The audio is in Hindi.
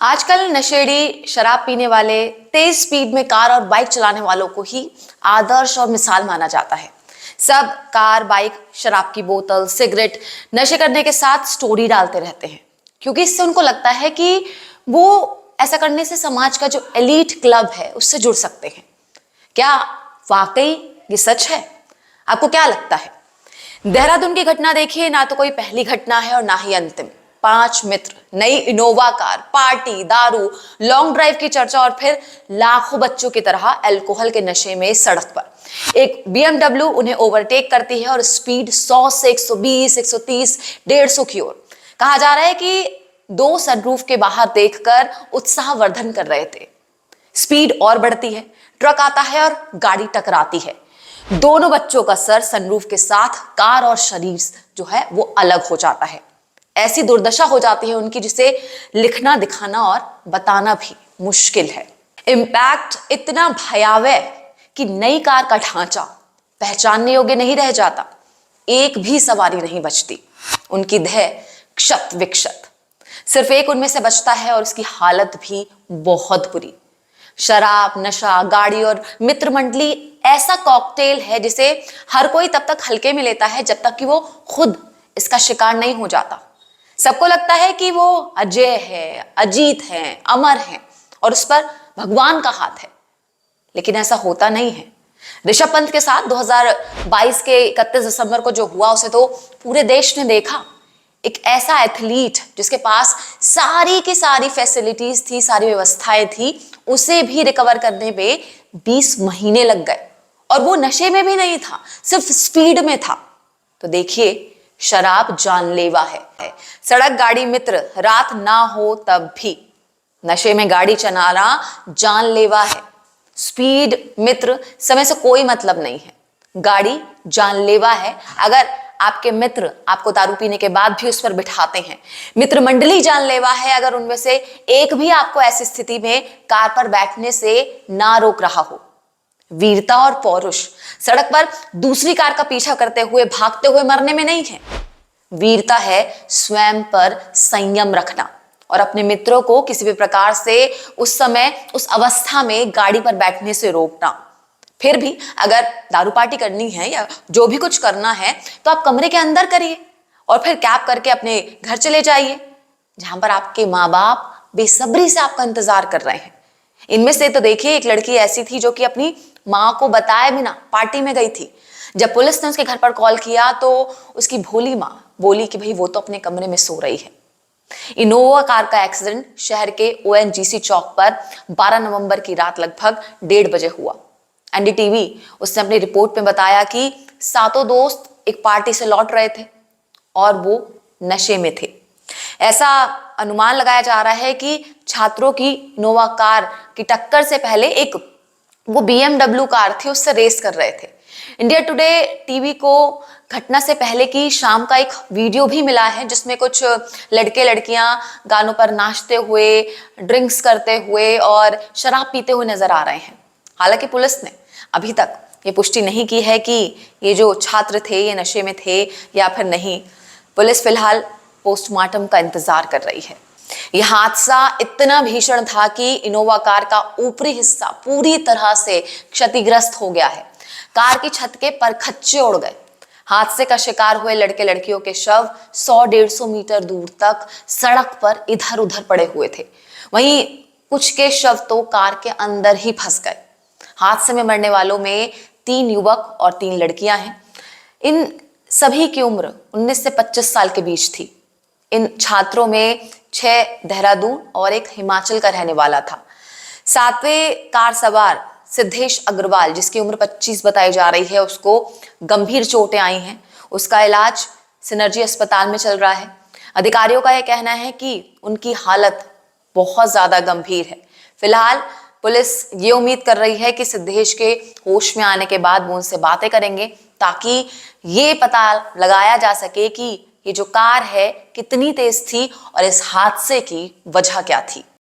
आजकल नशेड़ी, शराब पीने वाले, तेज स्पीड में कार और बाइक चलाने वालों को ही आदर्श और मिसाल माना जाता है। सब कार, बाइक, शराब की बोतल, सिगरेट, नशे करने के साथ स्टोरी डालते रहते हैं, क्योंकि इससे उनको लगता है कि वो ऐसा करने से समाज का जो एलीट क्लब है उससे जुड़ सकते हैं। क्या वाकई ये सच है? आपको क्या लगता है? देहरादून की घटना देखिए, ना तो कोई पहली घटना है और ना ही अंतिम। 5 मित्र, नई इनोवा कार, पार्टी, दारू, लॉन्ग ड्राइव की चर्चा और फिर लाखों बच्चों की तरह अल्कोहल के नशे में सड़क पर। एक BMW उन्हें ओवरटेक करती है और स्पीड 100 से 120, 130, 150 की ओर। कहा जा रहा है कि 2 सनरूफ के बाहर देखकर उत्साहवर्धन कर रहे थे। स्पीड और बढ़ती है, ट्रक आता है और गाड़ी टकराती है। दोनों बच्चों का सर सनरूफ के साथ, कार और शरीर जो है वो अलग हो जाता है। ऐसी दुर्दशा हो जाती है उनकी जिसे लिखना, दिखाना और बताना भी मुश्किल है। इम्पैक्ट इतना भयावह कि नई कार का ढांचा पहचानने योग्य नहीं रह जाता, एक भी सवारी नहीं बचती, उनकी देह क्षत विक्षत। सिर्फ एक उनमें से बचता है और उसकी हालत भी बहुत बुरी। शराब, नशा, गाड़ी और मित्र मंडली ऐसा कॉकटेल है जिसे हर कोई तब तक हल्के में लेता है जब तक कि वो खुद इसका शिकार नहीं हो जाता। सबको लगता है कि वो अजय है, अजीत है, अमर है और उस पर भगवान का हाथ है, लेकिन ऐसा होता नहीं है। ऋषभ पंत के साथ 2022 के 31 दिसंबर को जो हुआ उसे तो पूरे देश ने देखा। एक ऐसा एथलीट जिसके पास सारी की सारी फैसिलिटीज थी, सारी व्यवस्थाएं थी, उसे भी रिकवर करने में 20 महीने लग गए और वो नशे में भी नहीं था, सिर्फ स्पीड में था। तो देखिए, शराब जानलेवा है। सड़क गाड़ी मित्र, रात ना हो तब भी नशे में गाड़ी चलाना जानलेवा है। स्पीड मित्र, समय से कोई मतलब नहीं है। गाड़ी जानलेवा है अगर आपके मित्र आपको दारू पीने के बाद भी उस पर बिठाते हैं। मित्र मंडली जानलेवा है अगर उनमें से एक भी आपको ऐसी स्थिति में कार पर बैठने से ना रोक रहा हो। वीरता और पौरुष सड़क पर दूसरी कार का पीछा करते हुए, भागते हुए मरने में नहीं है। वीरता है स्वयं पर संयम रखना और अपने मित्रों को किसी भी प्रकार से उस समय, उस अवस्था में गाड़ी पर बैठने से रोकना। फिर भी अगर दारू पार्टी करनी है या जो भी कुछ करना है तो आप कमरे के अंदर करिए और फिर कैब करके अपने घर चले जाइए, जहां पर आपके माँ बाप बेसब्री से आपका इंतजार कर रहे हैं। इनमें से तो देखिए, एक लड़की ऐसी थी जो कि अपनी माँ को बताए बिना पार्टी में गई थी। जब पुलिस ने उसके घर पर कॉल किया तो उसकी भोली माँ बोली कि भाई वो तो अपने कमरे में सो रही है। इनोवा कार का एक्सीडेंट शहर के ONGC चौक पर 12 नवंबर की रात लगभग 1:30 बजे हुआ। NDTV उसने अपनी रिपोर्ट में बताया कि 7 दोस्त एक पार्टी से लौट रहे थे और वो नशे में थे। ऐसा अनुमान लगाया जा रहा है कि छात्रों की इनोवा कार की टक्कर से पहले एक वो BMW कार थी, उससे रेस कर रहे थे। इंडिया टुडे टीवी को घटना से पहले की शाम का एक वीडियो भी मिला है जिसमें कुछ लड़के लड़कियां गानों पर नाचते हुए, ड्रिंक्स करते हुए और शराब पीते हुए नजर आ रहे हैं। हालांकि पुलिस ने अभी तक ये पुष्टि नहीं की है कि ये जो छात्र थे ये नशे में थे या फिर नहीं। पुलिस फिलहाल पोस्टमार्टम का इंतजार कर रही है। यह हादसा इतना भीषण था कि इनोवा कार का ऊपरी हिस्सा पूरी तरह से क्षतिग्रस्त हो गया है। कार की छत के परखच्चे उड़ गए। हादसे का शिकार हुए लड़के लड़कियों के शव 100-150 मीटर दूर तक सड़क पर इधर उधर पड़े हुए थे। वहीं कुछ के शव तो कार के अंदर ही फंस गए। हादसे में मरने वालों में 3 युवक और 3 लड़कियां हैं। इन सभी की उम्र 19 से 25 साल के बीच थी। इन छात्रों में 6 देहरादून और 1 हिमाचल का रहने वाला था। 7वें कार सवार सिद्धेश अग्रवाल, जिसकी उम्र 25 बताई जा रही है, उसको गंभीर चोटें आई हैं। उसका इलाज सिनर्जी अस्पताल में चल रहा है। अधिकारियों का यह कहना है कि उनकी हालत बहुत ज्यादा गंभीर है। फिलहाल पुलिस ये उम्मीद कर रही है कि सिद्धेश के होश में आने के बाद वो उनसे बातें करेंगे ताकि ये पता लगाया जा सके कि ये जो कार है कितनी तेज थी और इस हादसे की वजह क्या थी।